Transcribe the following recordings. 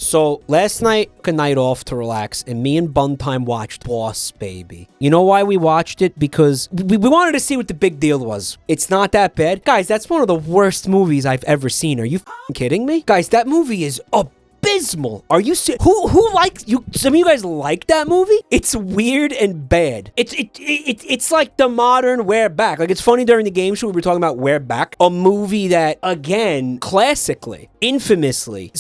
So last night, a night off to relax, and me and Buntime watched Boss Baby. You know why we watched it? Because we wanted to see what the big deal was. It's not that bad. Guys, that's one of the worst movies I've ever seen. Are you kidding me? Guys, that movie is abysmal. Are you serious? Who likes you? Some of you guys like that movie? It's weird and bad. It's like the modern We're Back. Like, it's funny during the game show we were talking about We're Back, a movie that, again, classically, infamously,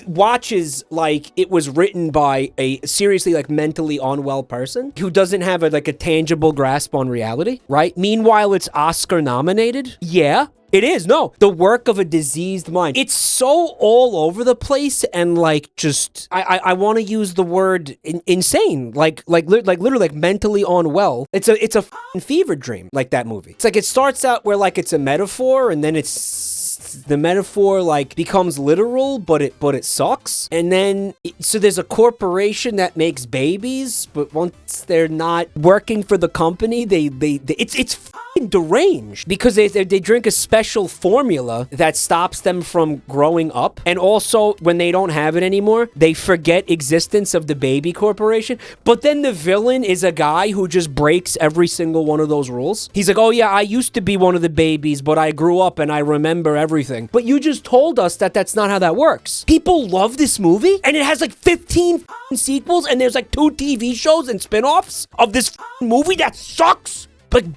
watches like it was written by a seriously like mentally unwell person who doesn't have a tangible grasp on reality, right? Meanwhile, it's Oscar nominated. Yeah. It is. No, the work of a diseased mind. It's so all over the place and just I want to use the word insane, like literally mentally unwell. It's a fever dream, like that movie. It's like it starts out where it's a metaphor, and then the metaphor becomes literal, but it sucks. And then so there's a corporation that makes babies, but once they're not working for the company, it's deranged because they drink a special formula that stops them from growing up, and also when they don't have it anymore, they forget existence of the baby corporation. But then the villain is a guy who just breaks every single one of those rules. He's like, oh yeah, I used to be one of the babies, but I grew up and I remember everything. But you just told us that that's not how that works. People love this movie, and it has 15 sequels, and there's 2 TV shows and spin-offs of this movie that sucks.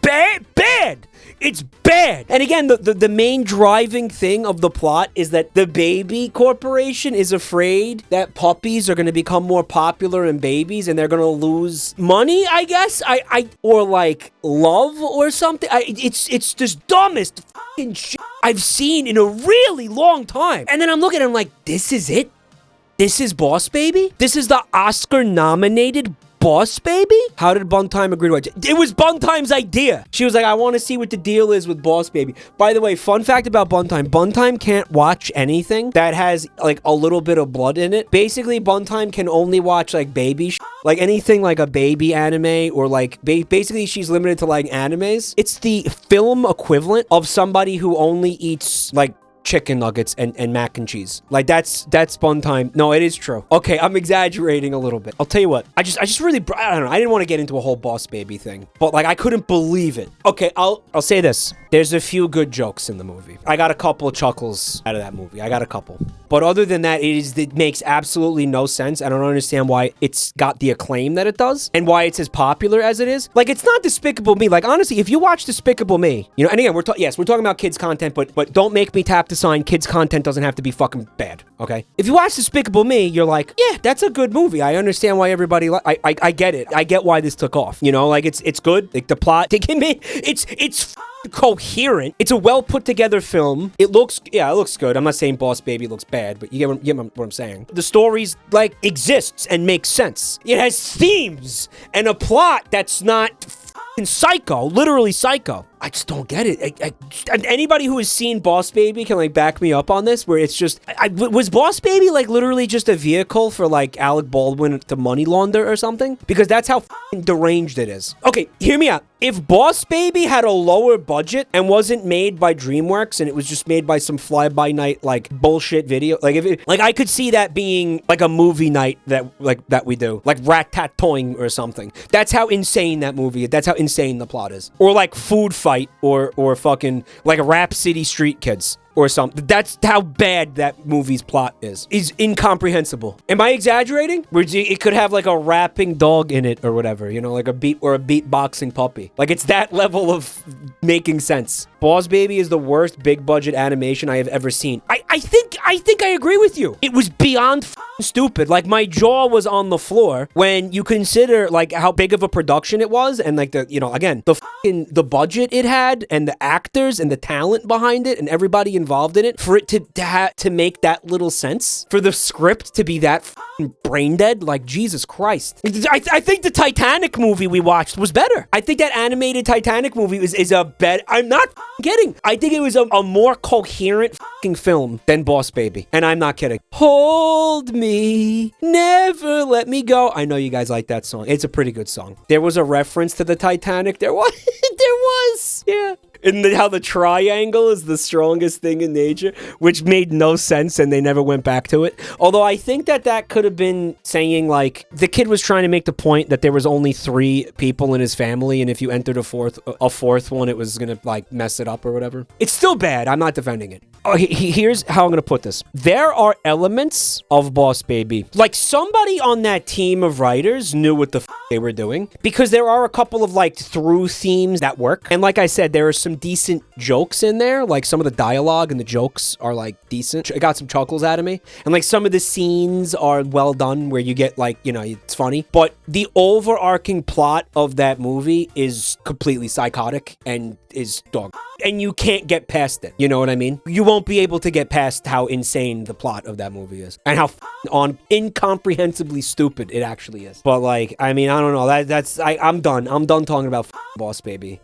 Bad. It's bad. And again, the main driving thing of the plot is that the baby corporation is afraid that puppies are going to become more popular than babies, and they're going to lose money, I guess. Or love or something. It's just dumbest fucking shit I've seen in a really long time. And then I'm looking at him like, this is it? This is Boss Baby? This is the Oscar-nominated Boss Baby? How did Buntime agree to watch it? It was Buntime's idea. She was like, I want to see what the deal is with Boss Baby. By the way, fun fact about Buntime. Buntime can't watch anything that has a little bit of blood in it. Basically, Buntime can only watch baby anything a baby anime or basically she's limited to animes. It's the film equivalent of somebody who only eats chicken nuggets and mac and cheese. That's Buntime. No, it is true. Okay, I'm exaggerating a little bit. I'll tell you what. I just really, I don't know. I didn't want to get into a whole Boss Baby thing, but I couldn't believe it. Okay, I'll say this. There's a few good jokes in the movie. I got a couple of chuckles out of that movie. I got a couple. But other than that, it makes absolutely no sense. I don't understand why it's got the acclaim that it does and why it's as popular as it is. It's not Despicable Me. Honestly, if you watch Despicable Me, and again, we're talking about kids content, but don't make me tap the sign. Kids content doesn't have to be fucking bad, okay? If you watch Despicable Me, you're like, yeah, that's a good movie. I understand why everybody I get it. I get why this took off. It's good. The plot, it's coherent. It's a well put together film. It looks good. I'm not saying Boss Baby looks bad, but you get what I'm saying. The story's exists and makes sense. It has themes and a plot that's not psycho, literally psycho. I just don't get it. Anybody who has seen Boss Baby can back me up on this, where it's just, was Boss Baby literally just a vehicle for Alec Baldwin to money launder or something? Because that's how deranged it is. Okay, hear me out. If Boss Baby had a lower budget and wasn't made by DreamWorks and it was just made by some fly-by-night bullshit video, I could see that being a movie night that we do, Rat-Tat-Toing or something. That's how insane that movie is. That's how insane the plot is. Or Food Fight or fucking Rap City Street Kids or something. That's how bad that movie's plot is incomprehensible. Am I exaggerating? It could have a rapping dog in it or whatever, a beatboxing puppy. It's that level of making sense. Boss Baby is the worst big budget animation I have ever seen. I think I agree with you. It was beyond stupid. My jaw was on the floor when you consider how big of a production it was, and the budget it had and the actors and the talent behind it and everybody involved in it, for it to make that little sense, for the script to be that brain dead. Jesus Christ. I think the Titanic movie we watched was better. I think that animated Titanic movie is a better. I'm not kidding. I think it was a more coherent film than Boss Baby, and I'm not kidding. Hold me, never let me go. I know you guys like that song. It's a pretty good song. There was a reference to the Titanic. There was. Yeah. And how the triangle is the strongest thing in nature, which made no sense, and they never went back to it. Although I think that could have been saying, like, the kid was trying to make the point that there was only 3 people in his family, and if you entered a fourth one, it was gonna, like, mess it up or whatever. It's still bad. I'm not defending it. Oh, here's how I'm gonna put this. There are elements of Boss Baby. Like, somebody on that team of writers knew what the they were doing, because there are a couple of, like, through themes that work. And like I said, there are some decent jokes in there. Like, some of the dialogue and the jokes are, like, decent. It got some chuckles out of me. And, like, some of the scenes are well done where you get, like, you know, it's funny. But the overarching plot of that movie is completely psychotic and is dog. And you can't get past it. You know what I mean? You won't be able to get past how insane the plot of that movie is. And how incomprehensibly stupid it actually is. But, like, I mean, I don't know. I'm done. I'm done talking about Boss Baby.